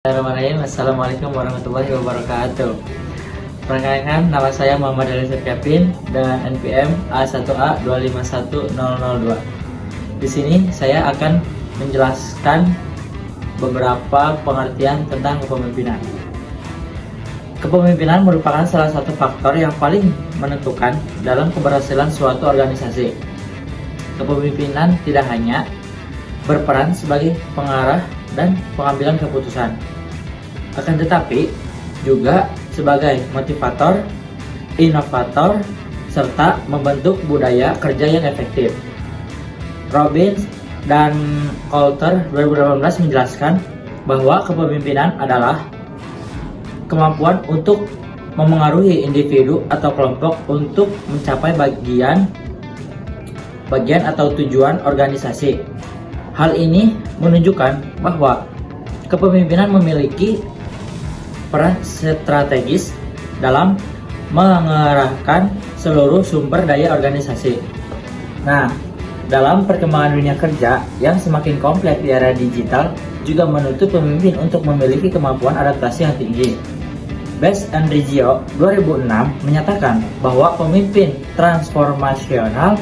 Bismillahirrahmanirrahim. Assalamualaikum warahmatullahi wabarakatuh. Perkenalkan, nama saya Muhammad Alisir Kevin dan NPM A1A251002. Di sini saya akan menjelaskan beberapa pengertian tentang kepemimpinan. Kepemimpinan merupakan salah satu faktor yang paling menentukan dalam keberhasilan suatu organisasi. Kepemimpinan tidak hanya berperan sebagai pengarah dan pengambilan keputusan, akan tetapi juga sebagai motivator, inovator, serta membentuk budaya kerja yang efektif. Robbins dan Coulter 2018 menjelaskan bahwa kepemimpinan adalah kemampuan untuk memengaruhi individu atau kelompok untuk mencapai bagian atau tujuan organisasi. Hal ini menunjukkan bahwa kepemimpinan memiliki peran strategis dalam mengerahkan seluruh sumber daya organisasi. Nah, dalam perkembangan dunia kerja yang semakin kompleks di era digital juga menuntut pemimpin untuk memiliki kemampuan adaptasi yang tinggi. Best and Reggio 2006 menyatakan bahwa pemimpin transformasional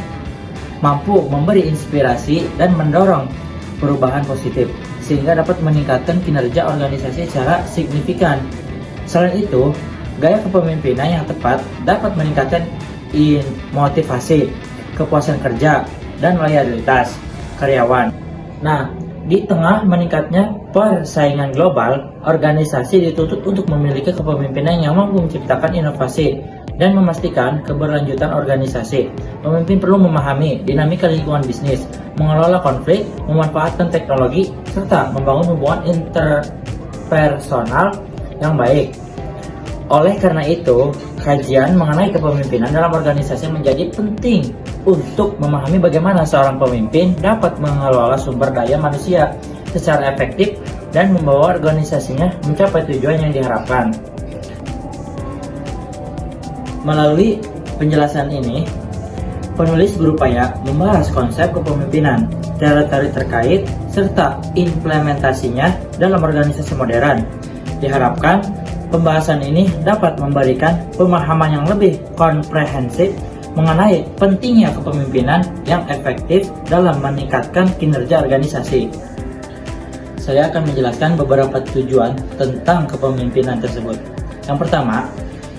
mampu memberi inspirasi dan mendorong perubahan positif sehingga dapat meningkatkan kinerja organisasi secara signifikan. Selain itu, gaya kepemimpinan yang tepat dapat meningkatkan motivasi, kepuasan kerja, dan loyalitas karyawan. Nah, di tengah meningkatnya persaingan global, organisasi dituntut untuk memiliki kepemimpinan yang mampu menciptakan inovasi dan memastikan keberlanjutan organisasi. Pemimpin perlu memahami dinamika lingkungan bisnis, mengelola konflik, memanfaatkan teknologi, serta membangun hubungan interpersonal yang baik. Oleh karena itu, kajian mengenai kepemimpinan dalam organisasi menjadi penting untuk memahami bagaimana seorang pemimpin dapat mengelola sumber daya manusia secara efektif dan membawa organisasinya mencapai tujuan yang diharapkan. Melalui penjelasan ini, penulis berupaya membahas konsep kepemimpinan, teori-teori terkait, serta implementasinya dalam organisasi modern. Diharapkan, pembahasan ini dapat memberikan pemahaman yang lebih komprehensif mengenai pentingnya kepemimpinan yang efektif dalam meningkatkan kinerja organisasi. Saya akan menjelaskan beberapa tujuan tentang kepemimpinan tersebut. Yang pertama,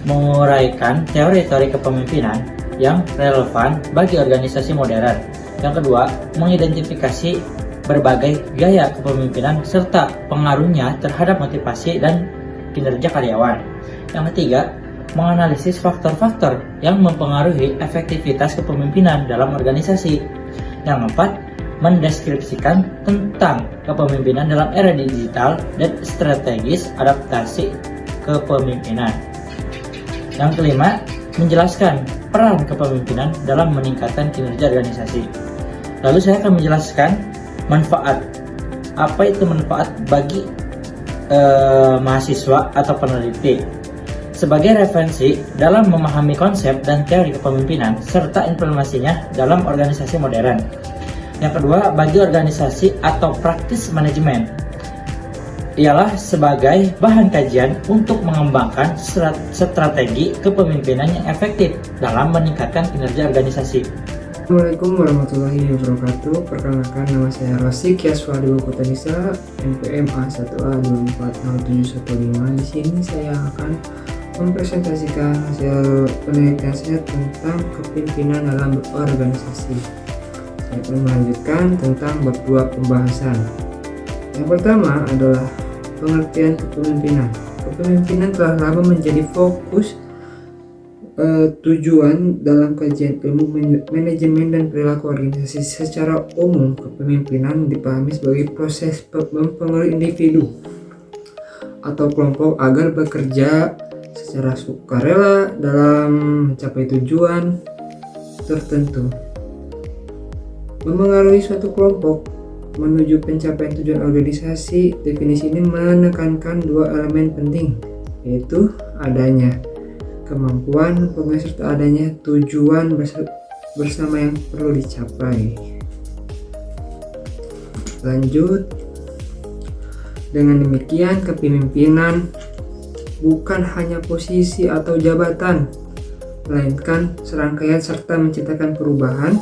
menguraikan teori-teori kepemimpinan yang relevan bagi organisasi modern. Yang kedua, mengidentifikasi berbagai gaya kepemimpinan serta pengaruhnya terhadap motivasi dan kinerja karyawan. Yang ketiga, menganalisis faktor-faktor yang mempengaruhi efektivitas kepemimpinan dalam organisasi. Yang keempat, mendeskripsikan tentang kepemimpinan dalam era digital dan strategis adaptasi kepemimpinan. Yang kelima, menjelaskan peran kepemimpinan dalam meningkatkan kinerja organisasi. Lalu saya akan menjelaskan manfaat. Apa itu manfaat bagi mahasiswa atau peneliti? Sebagai referensi dalam memahami konsep dan teori kepemimpinan serta implementasinya dalam organisasi modern. Yang kedua, bagi organisasi atau praktis manajemen, ialah sebagai bahan kajian untuk mengembangkan strategi kepemimpinan yang efektif dalam meningkatkan kinerja organisasi. Assalamualaikum warahmatullahi wabarakatuh. Perkenalkan, nama saya Rosik Yaswadi Wakutanisa, NPM A1A240715. Di sini saya akan mempresentasikan hasil penelitian saya tentang kepemimpinan dalam organisasi. Saya akan melanjutkan tentang bab 2 pembahasan. Yang pertama adalah pengertian kepemimpinan. Kepemimpinan telah lama menjadi fokus tujuan dalam kajian ilmu manajemen dan perilaku organisasi. Secara umum, kepemimpinan dipahami sebagai proses mempengaruhi individu atau kelompok agar bekerja secara sukarela dalam mencapai tujuan tertentu. Memengaruhi suatu kelompok menuju pencapaian tujuan organisasi. Definisi ini menekankan dua elemen penting, yaitu adanya kemampuan serta adanya tujuan bersama yang perlu dicapai. Lanjut, Dengan demikian, kepemimpinan bukan hanya posisi atau jabatan, melainkan serangkaian serta menciptakan perubahan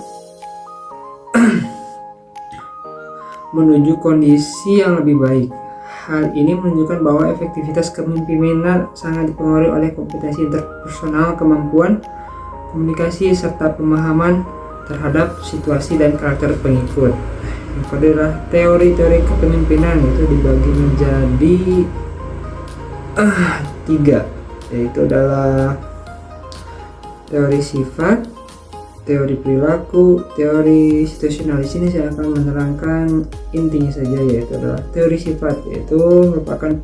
menuju kondisi yang lebih baik. Hal ini menunjukkan bahwa efektivitas kepemimpinan sangat dipengaruhi oleh kompetensi interpersonal, kemampuan komunikasi, serta pemahaman terhadap situasi dan karakter pengikut. Yang kedua adalah teori-teori kepemimpinan, itu dibagi menjadi 3, yaitu adalah teori sifat, teori perilaku, teori situasional. Di sini saya akan menerangkan intinya saja, yaitu adalah teori sifat, yaitu merupakan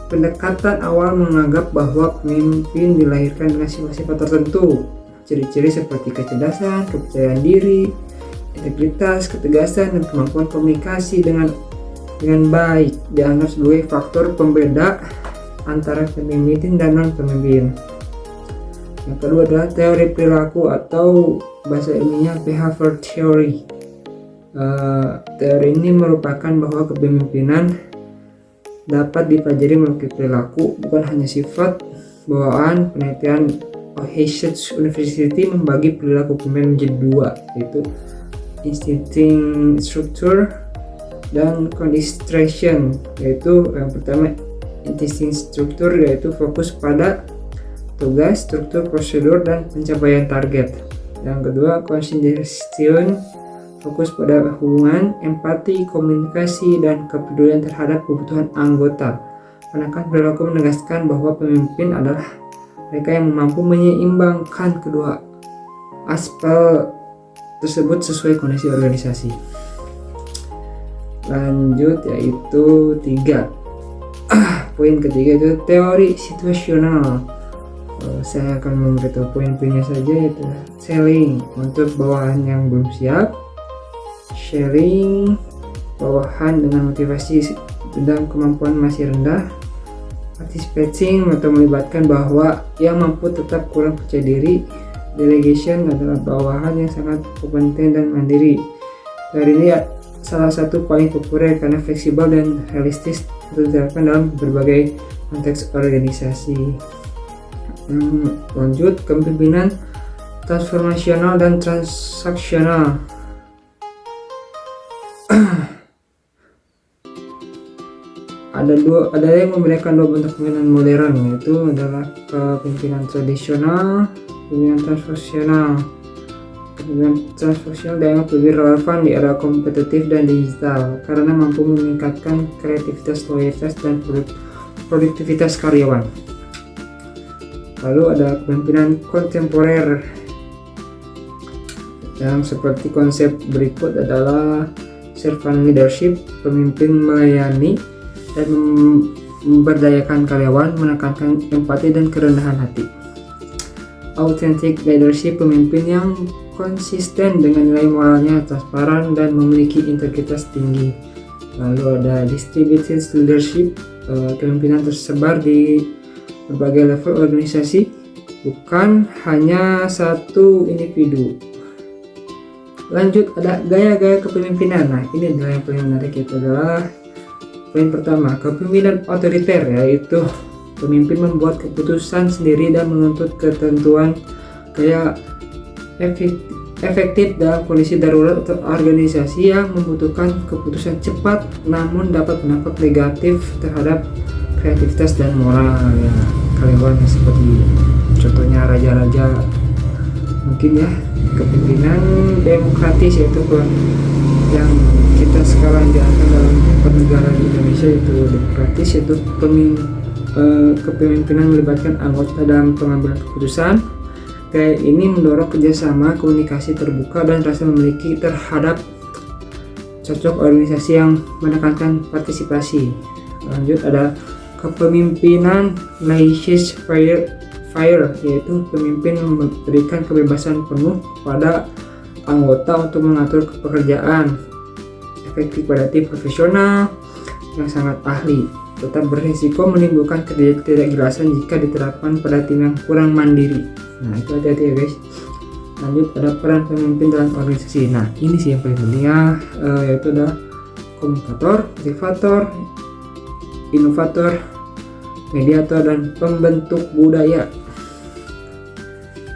pendekatan awal menganggap bahwa pemimpin dilahirkan dengan sifat-sifat tertentu. Ciri-ciri seperti kecerdasan, kepercayaan diri, integritas, ketegasan, dan kemampuan komunikasi dengan baik dianggap sebagai faktor pembeda antara pemimpin dan non-pemimpin. Yang kedua adalah teori perilaku atau bahasa ilmiahnya behavior theory. Teori ini merupakan bahwa kepemimpinan dapat dipelajari melalui perilaku, bukan hanya sifat bawaan. Penelitian Ohio University membagi perilaku pemimpin menjadi 2, yaitu instinct structure dan condition, yaitu yang pertama instinct structure, yaitu fokus pada tugas, struktur, prosedur, dan pencapaian target. Yang kedua condition, fokus pada hubungan, empati, komunikasi, dan kepedulian terhadap kebutuhan anggota. Penekanan perilaku menegaskan bahwa pemimpin adalah mereka yang mampu menyeimbangkan kedua aspek tersebut sesuai kondisi organisasi. Lanjut, yaitu 3. Poin ketiga itu teori situasional. Saya akan memberitahu poin-poinnya saja, yaitu selling untuk bawahan yang belum siap, sharing bawahan dengan motivasi dan kemampuan masih rendah, participating atau melibatkan bahwa yang mampu tetap kurang percaya diri, delegation adalah bawahan yang sangat kompeten dan mandiri. Teori ini salah satu paling populer karena fleksibel dan realistis untuk diterapkan dalam berbagai konteks organisasi. Lanjut, kepemimpinan transformasional dan transaksional. Ada yang membedakan 2 bentuk kepemimpinan modern, yaitu adalah kepemimpinan tradisional, kepemimpinan transaksional. Kepemimpinan transaksional dianggap lebih relevan di era kompetitif dan digital karena mampu meningkatkan kreativitas, loyalitas, dan produktivitas karyawan. Lalu ada kepemimpinan kontemporer yang seperti konsep berikut adalah servant leadership, pemimpin melayani dan memberdayakan karyawan, menekankan empati dan kerendahan hati. Authentic leadership, pemimpin yang konsisten dengan nilai moralnya, transparan, dan memiliki integritas tinggi. Lalu ada distributed leadership, kepemimpinan tersebar di berbagai level organisasi, bukan hanya satu individu. Lanjut, ada gaya-gaya kepemimpinan. Nah, ini adalah yang paling menarik, itu adalah poin pertama, kepemimpinan otoriter, yaitu pemimpin membuat keputusan sendiri dan menuntut ketentuan kayak efektif dalam kondisi darurat atau organisasi yang membutuhkan keputusan cepat namun dapat berdampak negatif terhadap kreativitas dan moral ya karyawan, seperti contohnya raja-raja mungkin ya. Kepemimpinan demokratis, yaitu yang kita sekarang jalankan dalam bernegara di Indonesia, itu demokratis, yaitu kepemimpinan melibatkan anggota dalam pengambilan keputusan. Kayak ini mendorong kerjasama, komunikasi terbuka, dan rasa memiliki terhadap cocok organisasi yang menekankan partisipasi. Lanjut, ada kepemimpinan laissez-faire, yaitu pemimpin memberikan kebebasan penuh kepada anggota untuk mengatur pekerjaan. Efektif pada tim profesional yang sangat ahli, tetap berisiko menimbulkan ketidakjelasan jika diterapkan pada tim yang kurang mandiri. Nah, itu hati-hati ya guys. Lanjut, ada peran pemimpin dalam organisasi. Nah, ini sih yang paling penting ya, yaitu adalah komunikator, motivator, inovator, mediator, dan pembentuk budaya.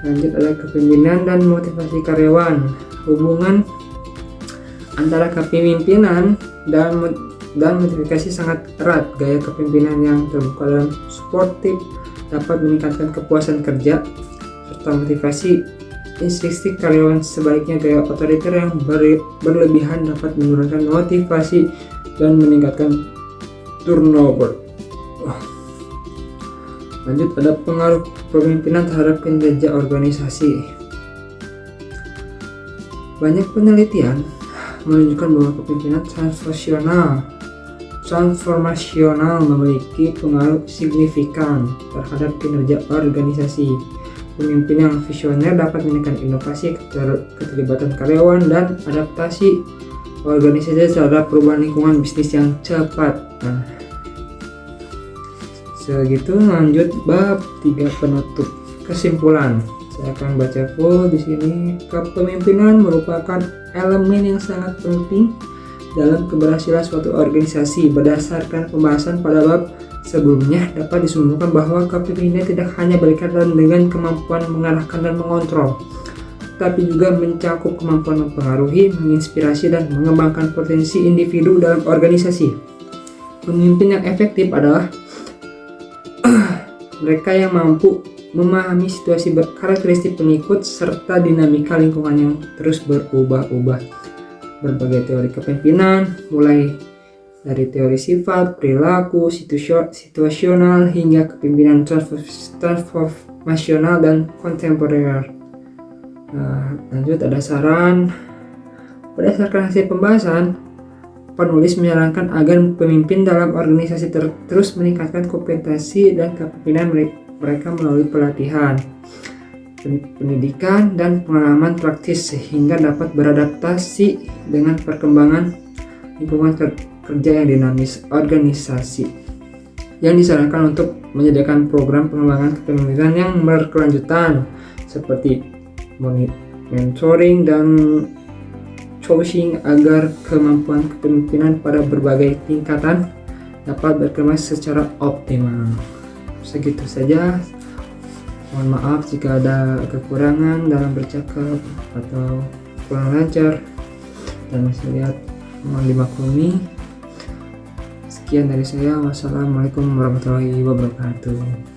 Lanjut ada kepemimpinan dan motivasi karyawan. Hubungan antara kepemimpinan dan motivasi sangat erat. Gaya kepemimpinan yang terbuka dan suportif dapat meningkatkan kepuasan kerja serta motivasi intrinsik karyawan. Sebaliknya, gaya otoriter yang berlebihan dapat menurunkan motivasi dan meningkatkan turnover. Lanjut ada pengaruh kepemimpinan terhadap kinerja organisasi. Banyak penelitian menunjukkan bahwa kepemimpinan transformasional memiliki pengaruh signifikan terhadap kinerja organisasi. Pemimpin yang visioner dapat meningkatkan inovasi, keterlibatan karyawan, dan adaptasi organisasi terhadap perubahan lingkungan bisnis yang cepat. Nah, segitu. Lanjut bab 3 penutup. Kesimpulan. Saya akan baca full di sini. Kepemimpinan merupakan elemen yang sangat penting dalam keberhasilan suatu organisasi. Berdasarkan pembahasan pada bab sebelumnya, dapat disimpulkan bahwa kepemimpinan tidak hanya berkaitan dengan kemampuan mengarahkan dan mengontrol, tapi juga mencakup kemampuan mempengaruhi, menginspirasi, dan mengembangkan potensi individu dalam organisasi. Pemimpin yang efektif adalah mereka yang mampu memahami situasi karakteristik pengikut serta dinamika lingkungan yang terus berubah-ubah. Berbagai teori kepemimpinan, mulai dari teori sifat, perilaku, situasional, hingga kepemimpinan transformasional dan kontemporer. Lanjut ada saran. Berdasarkan hasil pembahasan, penulis menyarankan agar pemimpin dalam organisasi terus meningkatkan kompetensi dan kepemimpinan mereka melalui pelatihan, pendidikan, dan pengalaman praktis sehingga dapat beradaptasi dengan perkembangan lingkungan kerja yang dinamis organisasi. Yang disarankan untuk menyediakan program pengembangan kepemimpinan yang berkelanjutan seperti mentoring dan coaching agar kemampuan kepemimpinan pada berbagai tingkatan dapat berkembang secara optimal. Segitu saja. Mohon maaf jika ada kekurangan dalam bercakap atau kurang lancar dan masih lihat, mohon dimaklumi. Sekian dari saya. Wassalamualaikum warahmatullahi wabarakatuh.